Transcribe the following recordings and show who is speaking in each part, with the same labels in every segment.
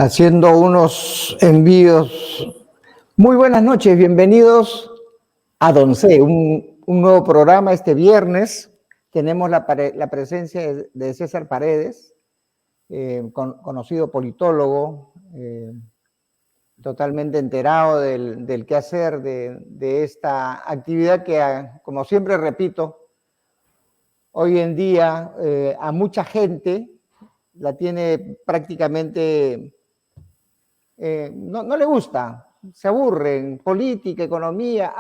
Speaker 1: haciendo unos envíos. Muy buenas noches, bienvenidos a Don C, un nuevo programa este viernes. Tenemos la presencia de César Paredes, conocido politólogo, totalmente enterado del quehacer de esta actividad que, como siempre repito, hoy en día a mucha gente la tiene prácticamente, no le gusta, se aburren, política, economía,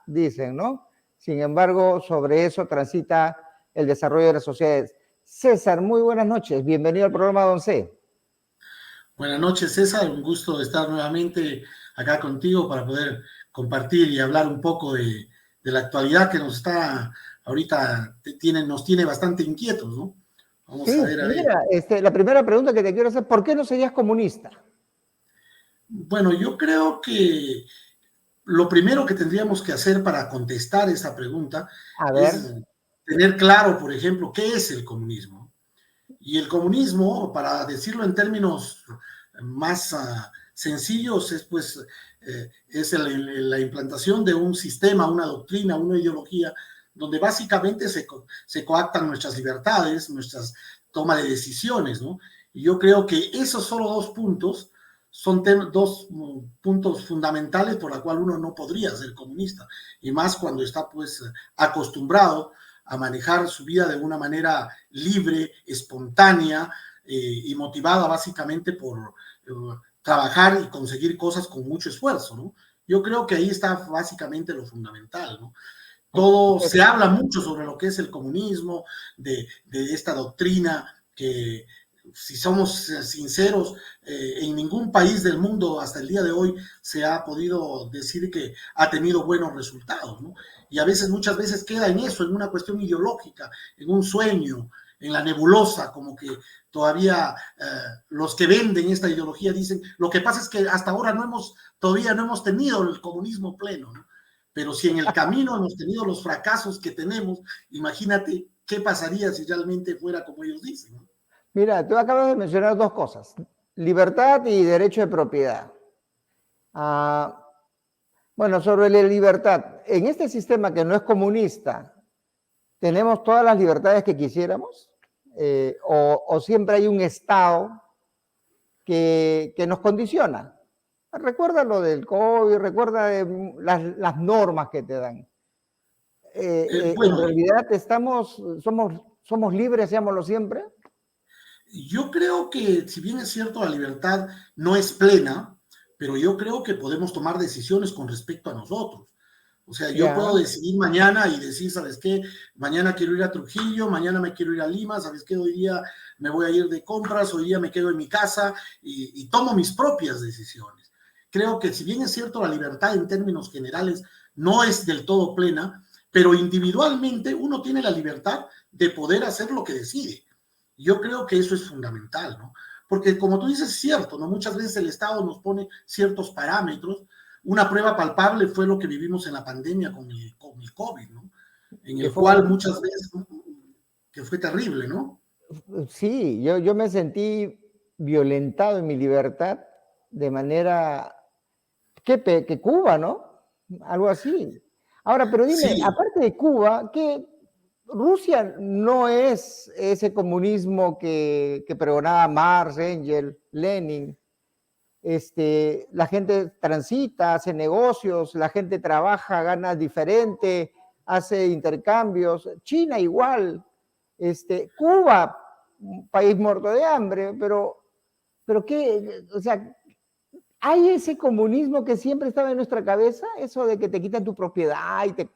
Speaker 1: dicen, ¿no? Sin embargo, sobre eso transita el desarrollo de las sociedades. César, muy buenas noches, bienvenido al programa Don C.
Speaker 2: Buenas noches, César, un gusto estar nuevamente acá contigo para poder compartir y hablar un poco de la actualidad que nos está ahorita, nos tiene bastante inquietos, ¿no?
Speaker 1: Vamos a ver. Mira, la primera pregunta que te quiero hacer, ¿por qué no serías comunista?
Speaker 2: Bueno, yo creo que lo primero que tendríamos que hacer para contestar esa pregunta es tener claro, por ejemplo, qué es el comunismo. Y el comunismo, para decirlo en términos más sencillos, es la implantación de un sistema, una doctrina, una ideología, donde básicamente se coactan nuestras libertades, nuestras toma de decisiones, ¿no? Y yo creo que esos solo dos puntos son dos puntos fundamentales por la cual uno no podría ser comunista, y más cuando está pues acostumbrado a manejar su vida de una manera libre, espontánea y motivada básicamente por trabajar y conseguir cosas con mucho esfuerzo, ¿no? Yo creo que ahí está básicamente lo fundamental, ¿no? Todo se habla mucho sobre lo que es el comunismo, de esta doctrina que, si somos sinceros, en ningún país del mundo hasta el día de hoy se ha podido decir que ha tenido buenos resultados, ¿no? Y a veces, muchas veces queda en eso, en una cuestión ideológica, en un sueño, en la nebulosa, como que todavía los que venden esta ideología dicen, lo que pasa es que hasta ahora todavía no hemos tenido el comunismo pleno, ¿no? Pero si en el camino hemos tenido los fracasos que tenemos, imagínate qué pasaría si realmente fuera como ellos dicen, ¿no?
Speaker 1: Mira, tú acabas de mencionar dos cosas, libertad y derecho de propiedad. Bueno, sobre la libertad, en este sistema que no es comunista, ¿tenemos todas las libertades que quisiéramos? ¿O siempre hay un Estado que nos condiciona? Recuerda lo del COVID, recuerda de las normas que te dan. En realidad somos libres, seámoslo siempre.
Speaker 2: Yo creo que, si bien es cierto, la libertad no es plena, pero yo creo que podemos tomar decisiones con respecto a nosotros. O sea, yo puedo decidir mañana y decir, ¿sabes qué? Mañana quiero ir a Trujillo, mañana me quiero ir a Lima, ¿sabes qué? Hoy día me voy a ir de compras, hoy día me quedo en mi casa y tomo mis propias decisiones. Creo que, si bien es cierto, la libertad en términos generales no es del todo plena, pero individualmente uno tiene la libertad de poder hacer lo que decide. Yo creo que eso es fundamental, ¿no? Porque, como tú dices, es cierto, ¿no? Muchas veces el Estado nos pone ciertos parámetros. Una prueba palpable fue lo que vivimos en la pandemia con el COVID, ¿no? En el cual muchas veces, que fue terrible, ¿no?
Speaker 1: Sí, yo me sentí violentado en mi libertad de manera que Cuba, ¿no? Algo así. Ahora, pero dime, aparte de Cuba, ¿qué? Rusia no es ese comunismo que pregonaba Marx, Engels, Lenin. La gente transita, hace negocios, la gente trabaja, gana diferente, hace intercambios. China igual. Cuba, un país muerto de hambre, pero ¿qué? O sea, ¿hay ese comunismo que siempre estaba en nuestra cabeza? Eso de que te quitan tu propiedad y te...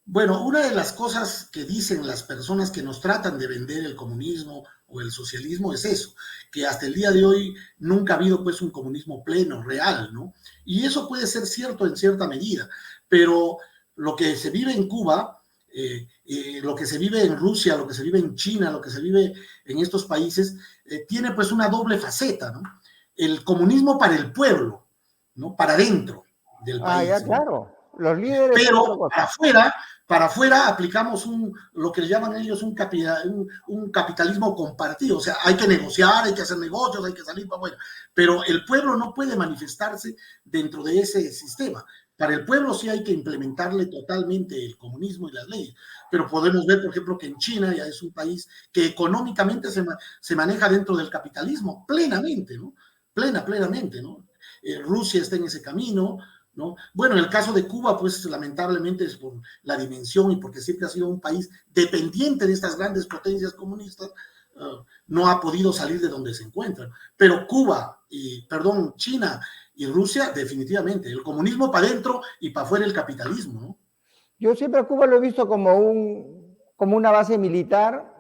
Speaker 2: Bueno, una de las cosas que dicen las personas que nos tratan de vender el comunismo o el socialismo es eso, que hasta el día de hoy nunca ha habido pues un comunismo pleno, real, ¿no? Y eso puede ser cierto en cierta medida, pero lo que se vive en Cuba, lo que se vive en Rusia, lo que se vive en China, lo que se vive en estos países, tiene pues una doble faceta, ¿no? El comunismo para el pueblo, ¿no? Para dentro del país.
Speaker 1: Ya, claro. Los líderes
Speaker 2: pero para afuera Para afuera aplicamos lo que le llaman ellos un capitalismo compartido, o sea, hay que negociar, hay que hacer negocios, hay que salir para afuera, pero el pueblo no puede manifestarse dentro de ese sistema. Para el pueblo sí hay que implementarle totalmente el comunismo y las leyes, pero podemos ver, por ejemplo, que en China ya es un país que económicamente se maneja dentro del capitalismo plenamente, ¿no? Plenamente, ¿no? Rusia está en ese camino, ¿no? Bueno, en el caso de Cuba, pues lamentablemente es por la dimensión y porque siempre ha sido un país dependiente de estas grandes potencias comunistas, no ha podido salir de donde se encuentran. Pero China y Rusia, definitivamente, el comunismo para adentro y para afuera el capitalismo, ¿no?
Speaker 1: Yo siempre a Cuba lo he visto como una base militar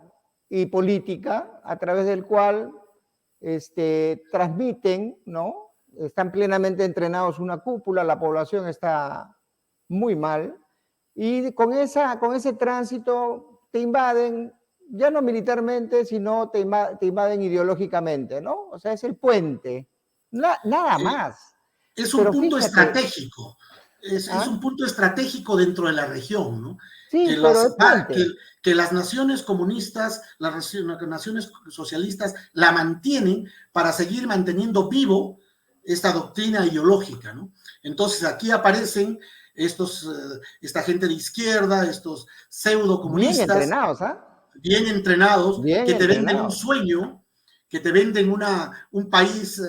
Speaker 1: y política a través del cual transmiten, ¿no? Están plenamente entrenados una cúpula, la población está muy mal, y con ese tránsito te invaden, ya no militarmente, sino te invaden ideológicamente, ¿no? O sea, es el puente, nada más.
Speaker 2: Es un punto estratégico, es un punto estratégico dentro de la región, ¿no?
Speaker 1: Sí,
Speaker 2: que las naciones comunistas, las naciones socialistas la mantienen para seguir manteniendo vivo esta doctrina ideológica, ¿no? Entonces aquí aparecen esta gente de izquierda, estos pseudo comunistas. Bien entrenados, que te venden un sueño, que te venden un país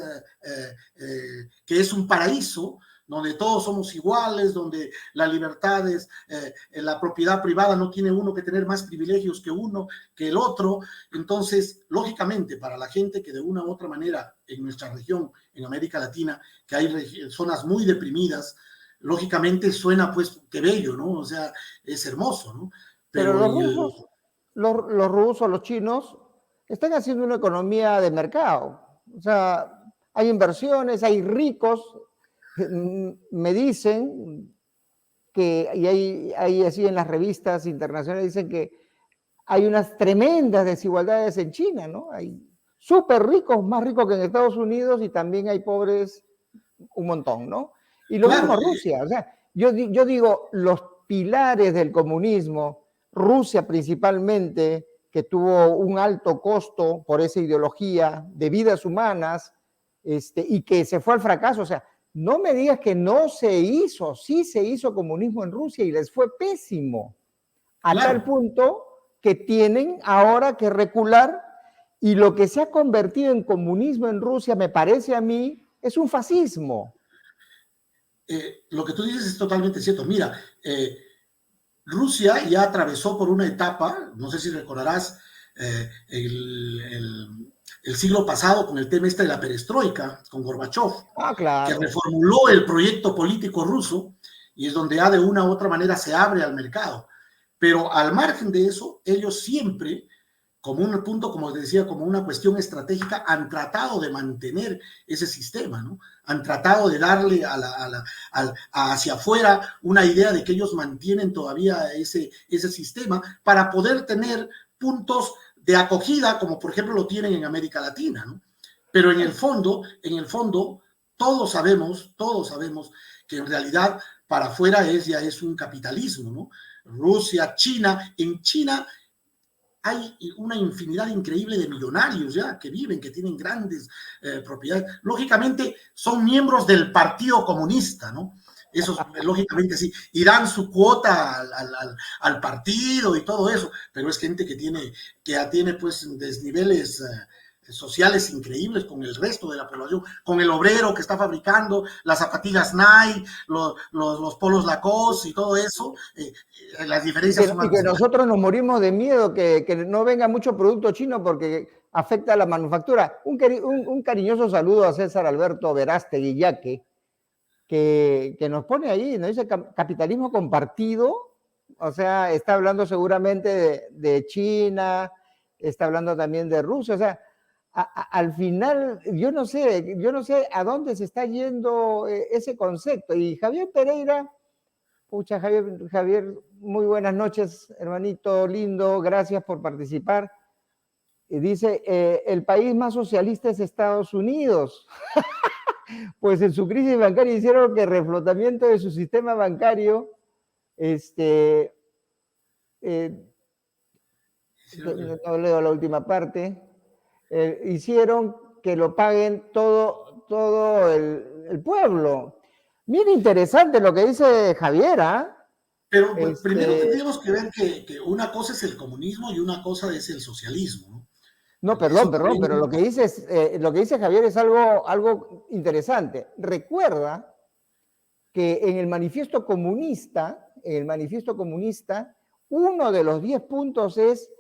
Speaker 2: que es un paraíso, donde todos somos iguales, donde la libertad es, la propiedad privada no tiene uno que tener más privilegios que el otro. Entonces, lógicamente, para la gente que de una u otra manera en nuestra región, en América Latina, que hay zonas muy deprimidas, lógicamente suena pues qué bello, ¿no? O sea, es hermoso, ¿no?
Speaker 1: Pero los rusos, los chinos, están haciendo una economía de mercado. O sea, hay inversiones, hay ricos. Me dicen que, y hay así en las revistas internacionales, dicen que hay unas tremendas desigualdades en China, ¿no? Hay súper ricos, más ricos que en Estados Unidos, y también hay pobres un montón, ¿no? Y lo mismo Rusia. O sea, yo digo, los pilares del comunismo, Rusia principalmente, que tuvo un alto costo por esa ideología de vidas humanas, y que se fue al fracaso. O sea, no me digas que no se hizo, sí se hizo comunismo en Rusia y les fue pésimo, a tal punto que tienen ahora que recular, y lo que se ha convertido en comunismo en Rusia, me parece a mí, es un fascismo.
Speaker 2: Lo que tú dices es totalmente cierto. Mira, Rusia ya atravesó por una etapa, no sé si recordarás, el siglo pasado con el tema de la perestroika, con Gorbachev,
Speaker 1: claro,
Speaker 2: que reformuló el proyecto político ruso, y es donde ya de una u otra manera se abre al mercado. Pero al margen de eso, ellos siempre, como un punto, como decía, como una cuestión estratégica, han tratado de mantener ese sistema, ¿no? Han tratado de darle hacia afuera una idea de que ellos mantienen todavía ese sistema para poder tener puntos de acogida, como por ejemplo lo tienen en América Latina, ¿no? Pero en el fondo, todos sabemos que en realidad para afuera ya es un capitalismo, ¿no? Rusia, China, en China hay una infinidad increíble de millonarios ya que viven, que tienen grandes propiedades. Lógicamente son miembros del Partido Comunista, ¿no? Eso lógicamente sí, y dan su cuota al partido y todo eso, pero es gente que ya tiene pues desniveles sociales increíbles con el resto de la población, con el obrero que está fabricando las zapatillas Nike, los polos Lacoste y todo eso, las diferencias son
Speaker 1: y que nosotros nos morimos de miedo que no venga mucho producto chino porque afecta a la manufactura. Un cariñoso saludo a César Alberto Verástegui Yaque, que nos pone ahí, nos dice capitalismo compartido. O sea, está hablando seguramente de China, está hablando también de Rusia. O sea, al final, yo no sé a dónde se está yendo ese concepto. Y Javier Pereira, pucha, Javier, muy buenas noches, hermanito lindo, gracias por participar. Y dice, el país más socialista es Estados Unidos. Pues en su crisis bancaria hicieron que el reflotamiento de su sistema bancario no leo la última parte, hicieron que lo paguen todo el pueblo. Bien interesante lo que dice Javier, ¿ah?
Speaker 2: Pero primero tendríamos que ver que una cosa es el comunismo y una cosa es el socialismo, ¿no?
Speaker 1: No, perdón, pero lo que dice Javier es algo interesante. Recuerda que en el manifiesto comunista, uno de los 10 puntos es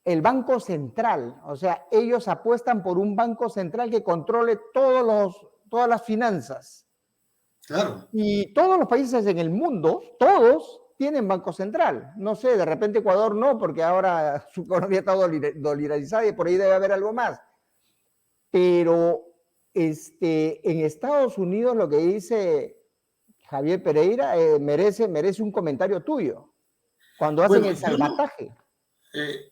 Speaker 1: el Banco Central. O sea, ellos apuestan por un Banco Central que controle todas las finanzas.
Speaker 2: Claro.
Speaker 1: Y todos los países en el mundo, todos tienen Banco Central. No sé, de repente Ecuador no, porque ahora su economía está dolarizada y por ahí debe haber algo más. Pero en Estados Unidos lo que dice Javier Pereira merece un comentario tuyo. Cuando hacen el salvataje.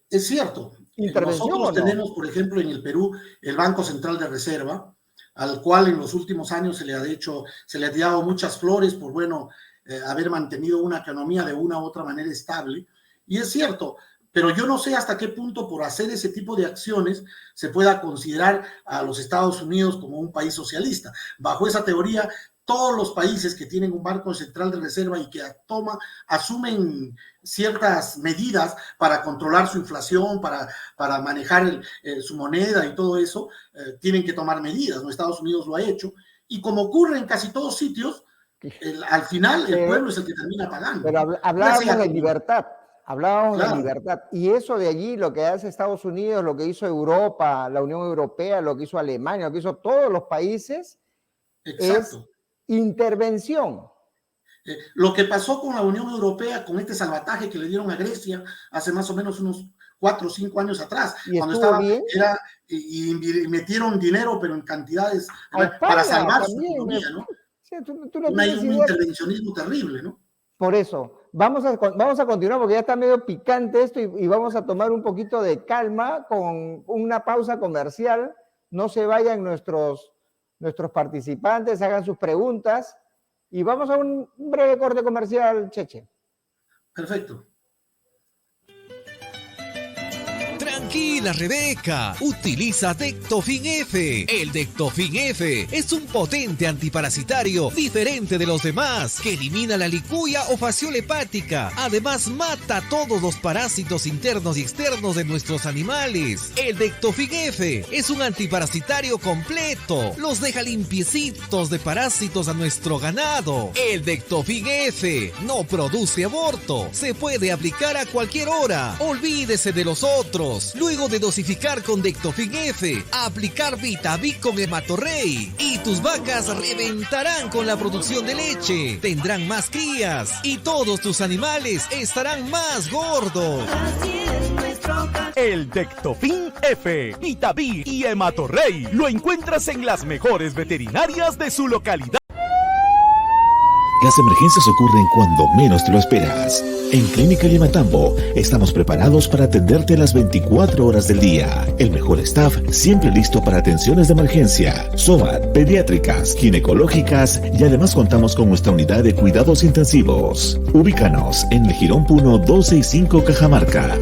Speaker 2: Es cierto. Nosotros tenemos, por ejemplo, en el Perú, el Banco Central de Reserva, al cual en los últimos años se le ha dado muchas flores por, haber mantenido una economía de una u otra manera estable. Y es cierto, pero yo no sé hasta qué punto por hacer ese tipo de acciones se pueda considerar a los Estados Unidos como un país socialista. Bajo esa teoría, todos los países que tienen un Banco Central de Reserva y que asumen ciertas medidas para controlar su inflación, para manejar su moneda y todo eso, tienen que tomar medidas, ¿no? Estados Unidos lo ha hecho, y como ocurre en casi todos sitios, al final el pueblo es el que termina pagando.
Speaker 1: Pero hablábamos de libertad, de libertad, y eso de allí, lo que hace Estados Unidos, lo que hizo Europa, la Unión Europea, lo que hizo Alemania, lo que hizo todos los países, es intervención.
Speaker 2: Lo que pasó con la Unión Europea, con este salvataje que le dieron a Grecia hace más o menos unos 4 o 5 años atrás, cuando y metieron dinero, pero en cantidades para salvar su economía, ¿no?
Speaker 1: Sí,
Speaker 2: un intervencionismo terrible, ¿no?
Speaker 1: Por eso, vamos a continuar porque ya está medio picante esto y vamos a tomar un poquito de calma con una pausa comercial. No se vayan nuestros participantes, hagan sus preguntas y vamos a un breve corte comercial, Cheche.
Speaker 2: Perfecto.
Speaker 3: Tranquila, Rebeca. Utiliza Dectofin F. El Dectofin F es un potente antiparasitario diferente de los demás que elimina la licuia o fasciole hepática. Además, mata todos los parásitos internos y externos de nuestros animales. El Dectofin F es un antiparasitario completo. Los deja limpiecitos de parásitos a nuestro ganado. El Dectofin F no produce aborto. Se puede aplicar a cualquier hora. Olvídese de los otros. Luego de dosificar con Dectofin F, aplicar Vitavic con Hematorrey y tus vacas reventarán con la producción de leche, tendrán más crías y todos tus animales estarán más gordos.
Speaker 4: El Dectofin F, Vitavic y Hematorrey lo encuentras en las mejores veterinarias de su localidad.
Speaker 5: Las emergencias ocurren cuando menos te lo esperas. En Clínica Limatambo estamos preparados para atenderte las 24 horas del día. El mejor staff siempre listo para atenciones de emergencia, SOAT, pediátricas, ginecológicas y además contamos con nuestra unidad de cuidados intensivos. Ubícanos en el Girón Puno 265 Cajamarca.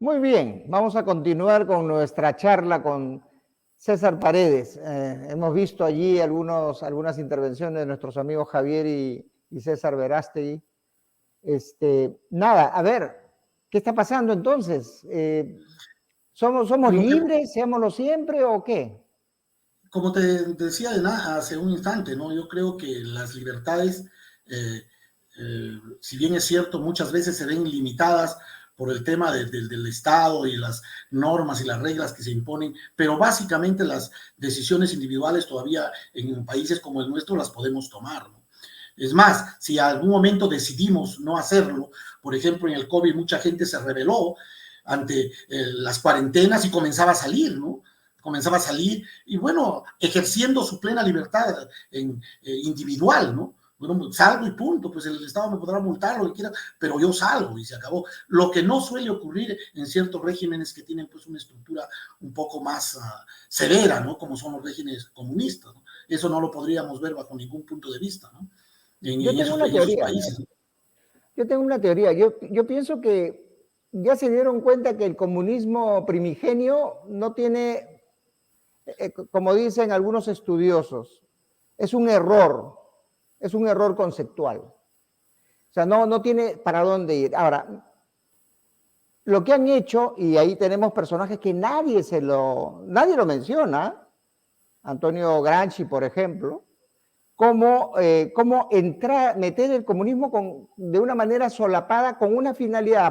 Speaker 1: Muy bien, vamos a continuar con nuestra charla con César Paredes. Hemos visto allí algunas intervenciones de nuestros amigos Javier y César Verástegui. Nada, a ver, ¿qué está pasando entonces? ¿Somos libres, seámoslo siempre o qué?
Speaker 2: Como te decía hace un instante, ¿no? Yo creo que las libertades, si bien es cierto, muchas veces se ven limitadas por el tema del Estado y las normas y las reglas que se imponen, pero básicamente las decisiones individuales todavía en países como el nuestro las podemos tomar, ¿no? Es más, si a algún momento decidimos no hacerlo, por ejemplo, en el COVID mucha gente se rebeló ante las cuarentenas y comenzaba a salir, ¿no? Comenzaba a salir y bueno, ejerciendo su plena libertad individual, ¿no? Bueno, salgo y punto, pues el Estado me podrá multar lo que quiera, pero yo salgo y se acabó. Lo que no suele ocurrir en ciertos regímenes que tienen pues una estructura un poco más severa, ¿no? Como son los regímenes comunistas, ¿no? Eso no lo podríamos ver bajo ningún punto de vista, ¿no?
Speaker 1: Yo tengo una teoría. Yo tengo una teoría. Yo pienso que ya se dieron cuenta que el comunismo primigenio no tiene, como dicen algunos estudiosos, es un error conceptual. O sea, no tiene para dónde ir. Ahora, lo que han hecho, y ahí tenemos personajes que nadie lo menciona, Antonio Gramsci, por ejemplo, cómo meter el comunismo de una manera solapada con una finalidad,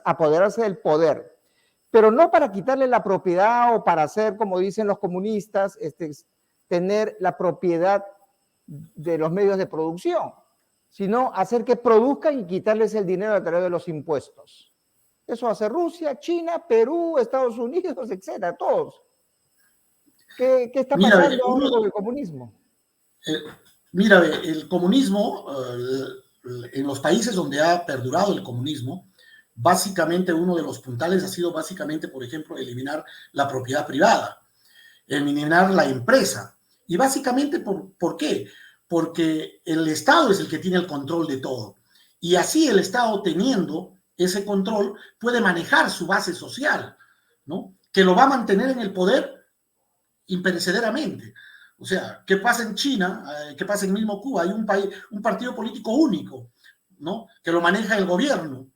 Speaker 1: apoderarse del poder, pero no para quitarle la propiedad o para hacer, como dicen los comunistas, tener la propiedad de los medios de producción, sino hacer que produzcan y quitarles el dinero a través de los impuestos. Eso hace Rusia, China, Perú, Estados Unidos, etcétera, todos. ¿Qué está pasando ahora con el comunismo?
Speaker 2: Mira, el comunismo, en los países donde ha perdurado el comunismo, básicamente uno de los puntales ha sido básicamente, por ejemplo, eliminar la propiedad privada, eliminar la empresa. Y básicamente, ¿por qué? Porque el Estado es el que tiene el control de todo. Y así el Estado, teniendo ese control, puede manejar su base social, ¿no? Que lo va a mantener en el poder imperecederamente. O sea, ¿qué pasa en China? ¿Qué pasa en mismo Cuba? Hay un partido político único, ¿no? Que lo maneja el gobierno.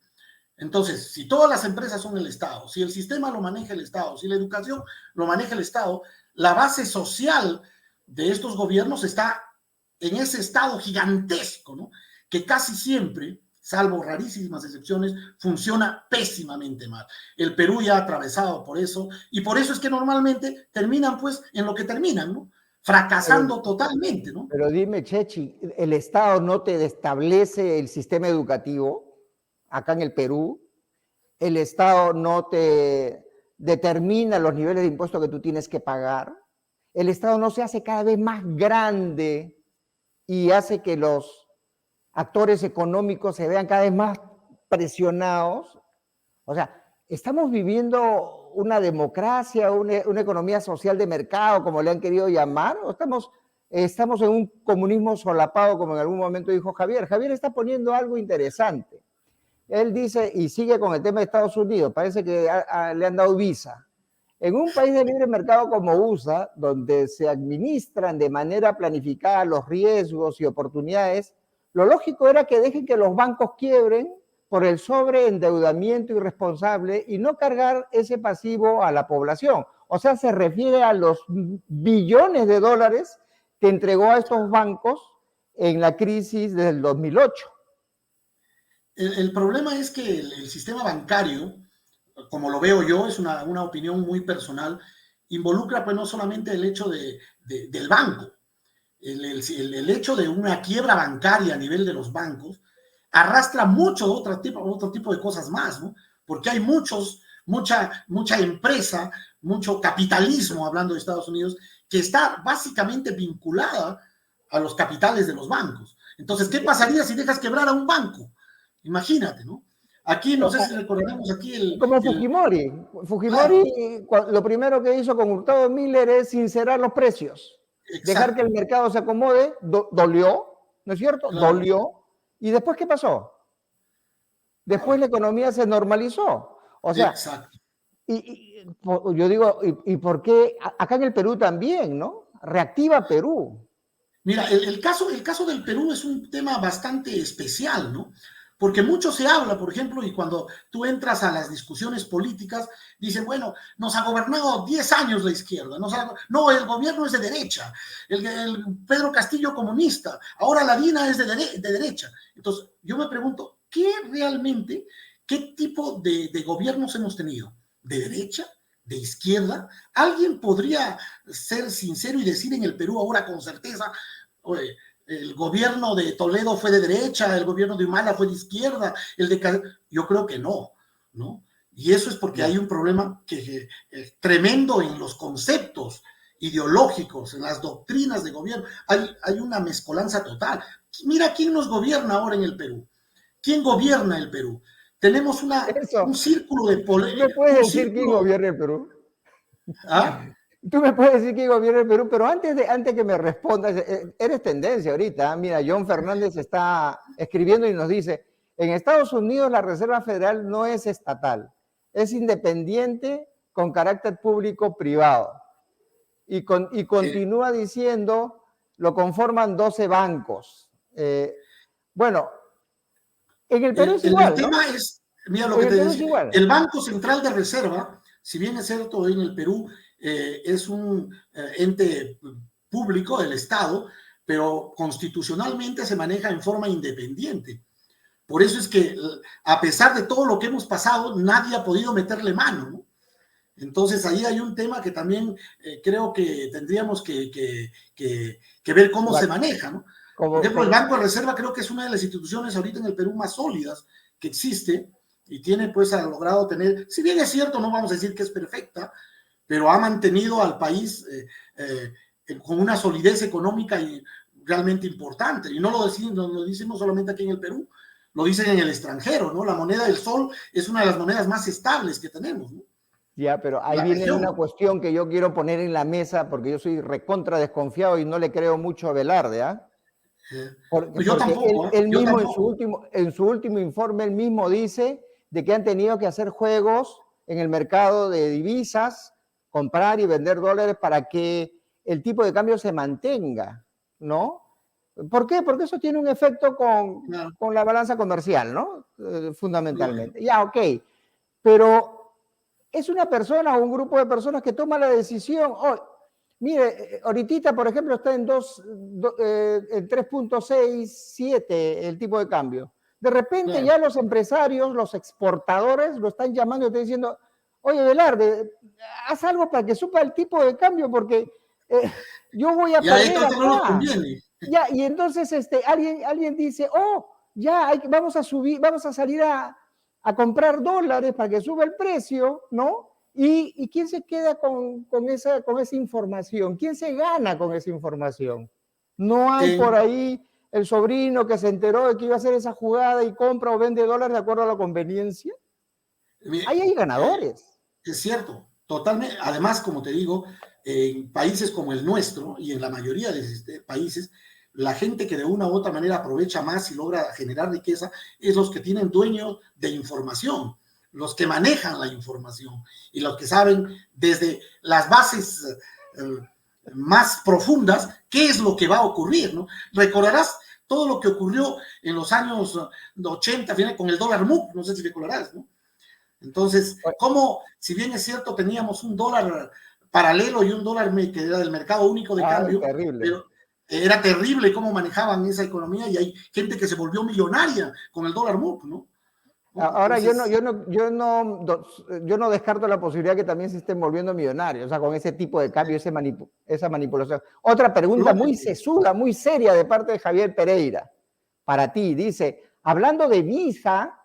Speaker 2: Entonces, si todas las empresas son el Estado, si el sistema lo maneja el Estado, si la educación lo maneja el Estado, la base social de estos gobiernos está en ese Estado gigantesco, ¿no? Que casi siempre, salvo rarísimas excepciones, funciona pésimamente mal. El Perú ya ha atravesado por eso, y por eso es que normalmente terminan pues en lo que terminan, ¿no? Fracasando totalmente, ¿no?
Speaker 1: Pero dime, Chechi, ¿el Estado no te establece el sistema educativo acá en el Perú? ¿El Estado no te determina los niveles de impuestos que tú tienes que pagar? ¿El Estado no se hace cada vez más grande y hace que los actores económicos se vean cada vez más presionados? O sea, ¿estamos viviendo una democracia, una economía social de mercado, como le han querido llamar? ¿O estamos en un comunismo solapado, como en algún momento dijo Javier? Javier está poniendo algo interesante. Él dice, y sigue con el tema de Estados Unidos, parece que le han dado visa. En un país de libre mercado como USA, donde se administran de manera planificada los riesgos y oportunidades, lo lógico era que dejen que los bancos quiebren por el sobreendeudamiento irresponsable y no cargar ese pasivo a la población. O sea, se refiere a los billones de dólares que entregó a estos bancos en la crisis del 2008.
Speaker 2: El problema es que el sistema bancario, como lo veo yo, es una opinión muy personal, involucra pues no solamente el hecho del banco, el hecho de una quiebra bancaria a nivel de los bancos arrastra mucho otro tipo de cosas más, ¿no? Porque hay mucha empresa, mucho capitalismo, hablando de Estados Unidos, que está básicamente vinculada a los capitales de los bancos. Entonces, ¿qué pasaría si dejas quebrar a un banco? Imagínate, ¿no? Aquí, no sé si recordaremos aquí
Speaker 1: como Fujimori. Fujimori, claro, lo primero que hizo con Hurtado Miller es sincerar los precios. Exacto. Dejar que el mercado se acomode, dolió, ¿no es cierto? Claro. Dolió. ¿Y después qué pasó? Después la economía se normalizó. O sea, yo digo, ¿y por qué? Acá en el Perú también, ¿no? Reactiva Perú.
Speaker 2: Mira, el caso del Perú es un tema bastante especial, ¿no? Porque mucho se habla, por ejemplo, y cuando tú entras a las discusiones políticas, dicen, bueno, nos ha gobernado 10 años la izquierda, no, el gobierno es de derecha, el Pedro Castillo comunista, ahora la DINA es de derecha. Entonces, yo me pregunto, ¿qué realmente ¿qué tipo de gobiernos hemos tenido? ¿De derecha? ¿De izquierda? ¿Alguien podría ser sincero y decir en el Perú ahora con certeza, oye, el gobierno de Toledo fue de derecha, el gobierno de Humala fue de izquierda, yo creo que no, ¿no? Y eso es porque hay un problema tremendo en los conceptos ideológicos, en las doctrinas de gobierno. Hay una mezcolanza total. Mira quién nos gobierna ahora en el Perú. ¿Quién gobierna el Perú? Tenemos un círculo de polémica.
Speaker 1: ¿Me puedes decir quién gobierna el Perú?
Speaker 2: ¿Ah?
Speaker 1: Tú me puedes decir quién gobierna el Perú, pero antes que me respondas, eres tendencia ahorita. Mira, John Fernández está escribiendo y nos dice, en Estados Unidos la Reserva Federal no es estatal, es independiente con carácter público-privado. Y continúa diciendo, lo conforman 12 bancos. Bueno, en el Perú es igual,
Speaker 2: el tema es, mira lo que te decía, el Banco Central de Reserva, si bien es cierto en el Perú es un ente público del Estado, pero constitucionalmente se maneja en forma independiente. Por eso es que a pesar de todo lo que hemos pasado, nadie ha podido meterle mano, ¿no? Entonces ahí hay un tema que también creo que tendríamos que ver cómo se maneja, ¿no? Por ejemplo, el Banco de Reserva creo que es una de las instituciones ahorita en el Perú más sólidas que existe y tiene, pues, ha logrado tener, si bien es cierto, no vamos a decir que es perfecta, pero ha mantenido al país con una solidez económica y realmente importante. Y no lo decimos solamente aquí en el Perú, lo dicen en el extranjero, ¿no? La moneda del sol es una de las monedas más estables que tenemos, ¿no?
Speaker 1: Ya, pero ahí viene una cuestión que yo quiero poner en la mesa porque yo soy recontra desconfiado y no le creo mucho a Velarde, ¿ah? Porque
Speaker 2: yo tampoco.
Speaker 1: Él mismo en su último informe, él mismo dice de que han tenido que hacer juegos en el mercado de divisas, comprar y vender dólares para que el tipo de cambio se mantenga, ¿no? ¿Por qué? Porque eso tiene un efecto con la balanza comercial, ¿no? Fundamentalmente. Ya, ok. Pero es una persona o un grupo de personas que toma la decisión. Mire, ahorita, por ejemplo, está en 3.67 el tipo de cambio. De repente ya los empresarios, los exportadores lo están llamando y están diciendo, oye, Velarde, haz algo para que suba el tipo de cambio porque yo voy a perder acá. No nos conviene. Ya, y entonces alguien dice, vamos a salir a comprar dólares para que suba el precio, ¿no? ¿Y quién se queda con esa información? ¿Quién se gana con esa información? No hay por ahí el sobrino que se enteró de que iba a hacer esa jugada y compra o vende dólares de acuerdo a la conveniencia. Ahí hay ganadores.
Speaker 2: Es cierto, totalmente. Además, como te digo, en países como el nuestro y en la mayoría de países, la gente que de una u otra manera aprovecha más y logra generar riqueza es los que tienen dueños de información, los que manejan la información y los que saben desde las bases más profundas qué es lo que va a ocurrir, ¿no? Recordarás todo lo que ocurrió en los años 80 con el dólar MUC, no sé si recordarás, ¿no? Entonces, como si bien es cierto teníamos un dólar paralelo y un dólar que era del mercado único de cambio, pero era terrible cómo manejaban esa economía y hay gente que se volvió millonaria con el dólar MUC, ¿no?
Speaker 1: Ahora, entonces, yo no descarto la posibilidad que también se estén volviendo millonarios, o sea, con ese tipo de cambio, esa manipulación. Otra pregunta muy sesuda, muy seria de parte de Javier Pereira. Para ti, dice, hablando de Visa,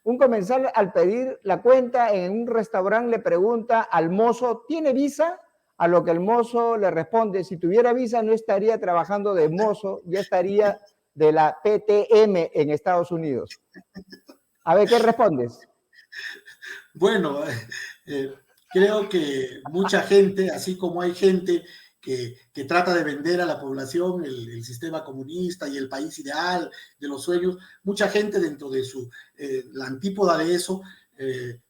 Speaker 1: un comensal al pedir la cuenta en un restaurante le pregunta al mozo, ¿tiene Visa? A lo que el mozo le responde, si tuviera Visa no estaría trabajando de mozo, ya estaría de la PTM en Estados Unidos. A ver, ¿qué respondes?
Speaker 2: Bueno, creo que mucha gente, así como hay gente que trata de vender a la población el sistema comunista y el país ideal de los sueños, mucha gente dentro de la antípoda de eso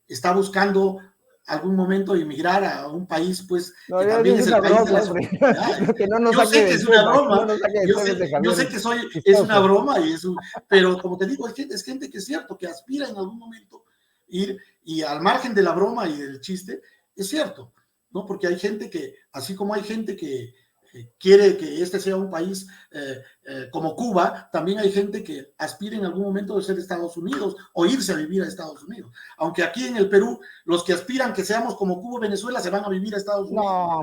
Speaker 2: está buscando algún momento emigrar a un país, pues, que también es el país de las oportunidades. Yo sé que es una broma, yo sé que es una broma, pero como te digo, es gente que es cierto, que aspira en algún momento ir, y al margen de la broma y del chiste, es cierto, ¿no? Porque hay gente que, así como hay gente que quiere que este sea un país como Cuba, también hay gente que aspira en algún momento de ser Estados Unidos o irse a vivir a Estados Unidos. Aunque aquí en el Perú, los que aspiran que seamos como Cuba o Venezuela se van a vivir a Estados Unidos.
Speaker 1: No,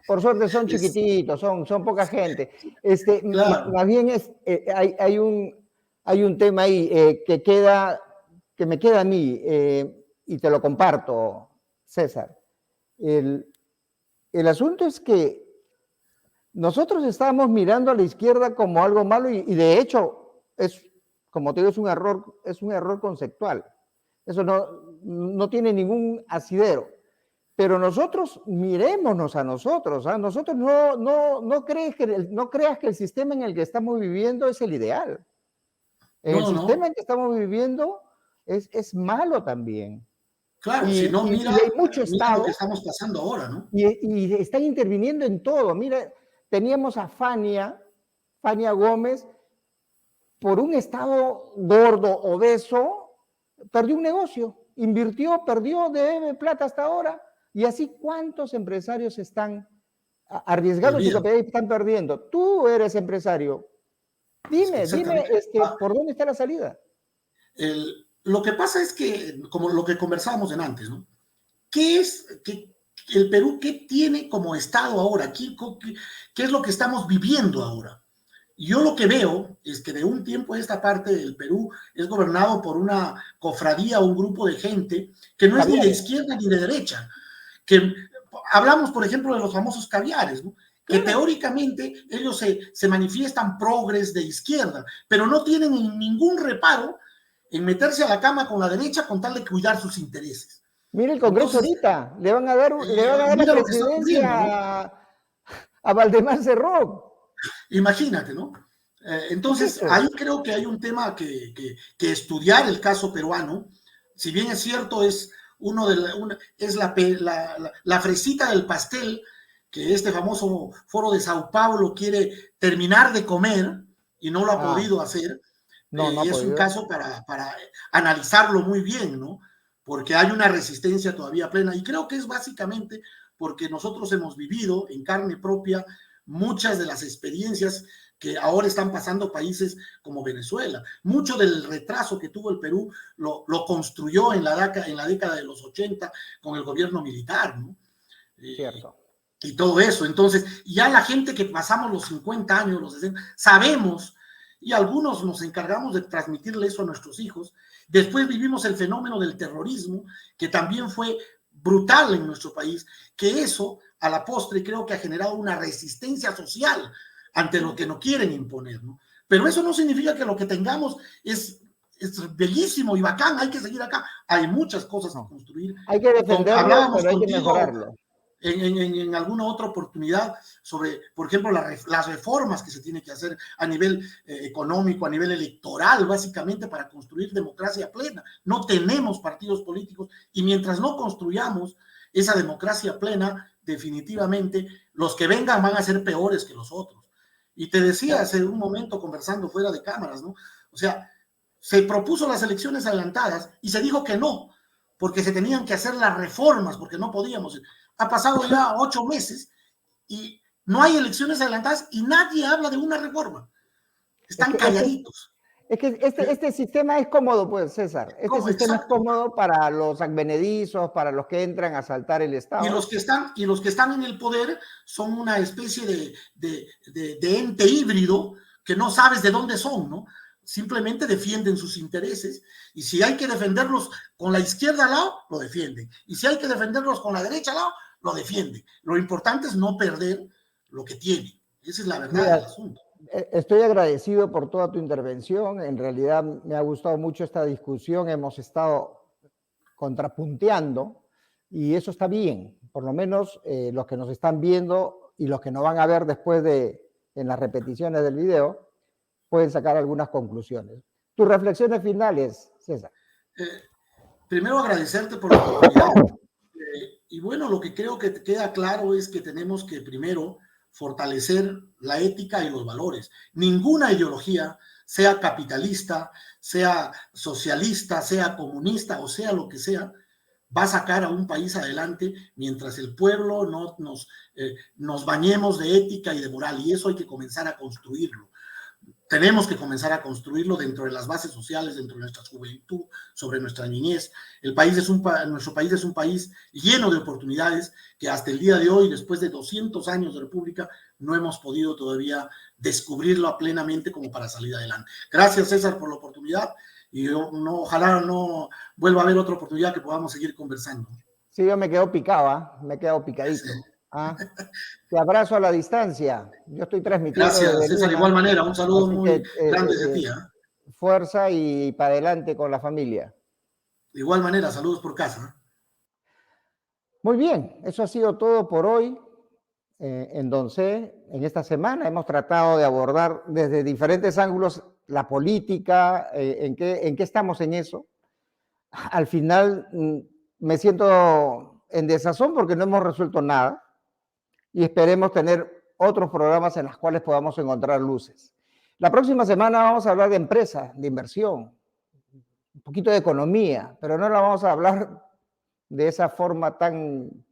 Speaker 1: por suerte son chiquititos, son poca gente.
Speaker 2: Claro.
Speaker 1: Más bien hay un tema ahí que me queda a mí, y te lo comparto, César. El asunto es que nosotros estamos mirando a la izquierda como algo malo y de hecho, como te digo, es un error conceptual. Eso no tiene ningún asidero. Pero nosotros, mirémonos a nosotros. ¿Ah? Nosotros no creas que el sistema en el que estamos viviendo es el ideal. El sistema en que estamos viviendo es malo también.
Speaker 2: Claro, si no, mira
Speaker 1: lo que
Speaker 2: estamos pasando ahora, ¿no?
Speaker 1: Y están interviniendo en todo. Mira, teníamos a Fania Gómez, por un estado gordo, obeso, perdió un negocio, perdió, debe plata hasta ahora. Y así, ¿cuántos empresarios están arriesgando su capital y están perdiendo? Tú eres empresario. Dime, ¿por dónde está la salida?
Speaker 2: Lo que pasa es que, como lo que conversábamos en antes, ¿no? ¿Qué es el Perú? ¿Qué tiene como Estado ahora? ¿Qué es lo que estamos viviendo ahora? Yo lo que veo es que de un tiempo a esta parte del Perú es gobernado por una cofradía o un grupo de gente que no es ni de izquierda ni de derecha. Que hablamos, por ejemplo, de los famosos caviares, ¿no? Que teóricamente ellos se manifiestan progres de izquierda, pero no tienen ningún reparo en meterse a la cama con la derecha con tal de cuidar sus intereses.
Speaker 1: Mira el Congreso ahorita, le van a dar la presidencia a Valdemar Cerrón.
Speaker 2: Imagínate, ¿no? Entonces, ahí creo que hay un tema que estudiar el caso peruano. Si bien es cierto, es la fresita del pastel que este famoso Foro de Sao Paulo quiere terminar de comer y no lo ha podido hacer. Y es un caso para analizarlo muy bien, ¿no? Porque hay una resistencia todavía plena y creo que es básicamente porque nosotros hemos vivido en carne propia muchas de las experiencias que ahora están pasando países como Venezuela. Mucho del retraso que tuvo el Perú lo construyó en la década de los 80 con el gobierno militar, ¿no?
Speaker 1: Cierto.
Speaker 2: Y todo eso. Entonces, ya la gente que pasamos los 50 años, los 60, sabemos, y algunos nos encargamos de transmitirle eso a nuestros hijos. Después vivimos el fenómeno del terrorismo, que también fue brutal en nuestro país, que eso, a la postre, creo que ha generado una resistencia social ante lo que no quieren imponer, ¿no? Pero eso no significa que lo que tengamos es bellísimo y bacán, hay que seguir acá. Hay muchas cosas que construir.
Speaker 1: Hay que defenderlo, pero hay que mejorarlo.
Speaker 2: En alguna otra oportunidad sobre, por ejemplo, las reformas que se tiene que hacer a nivel económico, a nivel electoral, básicamente para construir democracia plena. No tenemos partidos políticos y mientras no construyamos esa democracia plena, definitivamente los que vengan van a ser peores que los otros. Y te decía hace un momento conversando fuera de cámaras, ¿no? O sea, se propuso las elecciones adelantadas y se dijo que no, porque se tenían que hacer las reformas, porque no podíamos. Ha pasado ya 8 meses y no hay elecciones adelantadas y nadie habla de una reforma. Están calladitos.
Speaker 1: Es que este sistema es cómodo, pues, César. Sistema es cómodo para los advenedizos, para los que entran a asaltar el Estado.
Speaker 2: Y los que están en el poder son una especie de ente híbrido que no sabes de dónde son, ¿no? Simplemente defienden sus intereses y si hay que defenderlos con la izquierda al lado, lo defienden. Y si hay que defenderlos con la derecha al lado, lo defienden. Lo importante es no perder lo que tienen. Esa es la verdad del asunto.
Speaker 1: Estoy agradecido por toda tu intervención. En realidad me ha gustado mucho esta discusión. Hemos estado contrapunteando y eso está bien. Por lo menos los que nos están viendo y los que nos van a ver después en las repeticiones del video pueden sacar algunas conclusiones. Tus reflexiones finales, César.
Speaker 2: Primero agradecerte por la oportunidad. Y bueno, lo que creo que queda claro es que tenemos que primero fortalecer la ética y los valores. Ninguna ideología, sea capitalista, sea socialista, sea comunista o sea lo que sea, va a sacar a un país adelante mientras el pueblo no nos bañemos de ética y de moral, y eso hay que comenzar a construirlo. Tenemos que comenzar a construirlo dentro de las bases sociales, dentro de nuestra juventud, sobre nuestra niñez. Nuestro país es un país lleno de oportunidades que hasta el día de hoy, después de 200 años de república, no hemos podido todavía descubrirlo plenamente como para salir adelante. Gracias, César, por la oportunidad, y ojalá no vuelva a haber otra oportunidad que podamos seguir conversando.
Speaker 1: Sí, yo me quedo picado, me he quedado picadito. Te abrazo a la distancia. Yo estoy transmitiendo.
Speaker 2: Gracias, César, de igual manera. Un saludo muy grande de ti.
Speaker 1: Fuerza y para adelante con la familia.
Speaker 2: De igual manera, saludos por casa.
Speaker 1: Muy bien, eso ha sido todo por hoy en Don C. En esta semana hemos tratado de abordar desde diferentes ángulos la política, en qué estamos en eso. Al final me siento en desazón porque no hemos resuelto nada. Y esperemos tener otros programas en los cuales podamos encontrar luces. La próxima semana vamos a hablar de empresas, de inversión, un poquito de economía, pero no la vamos a hablar de esa forma tan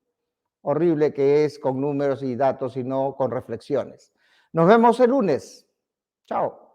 Speaker 1: horrible que es con números y datos, sino con reflexiones. Nos vemos el lunes. Chao.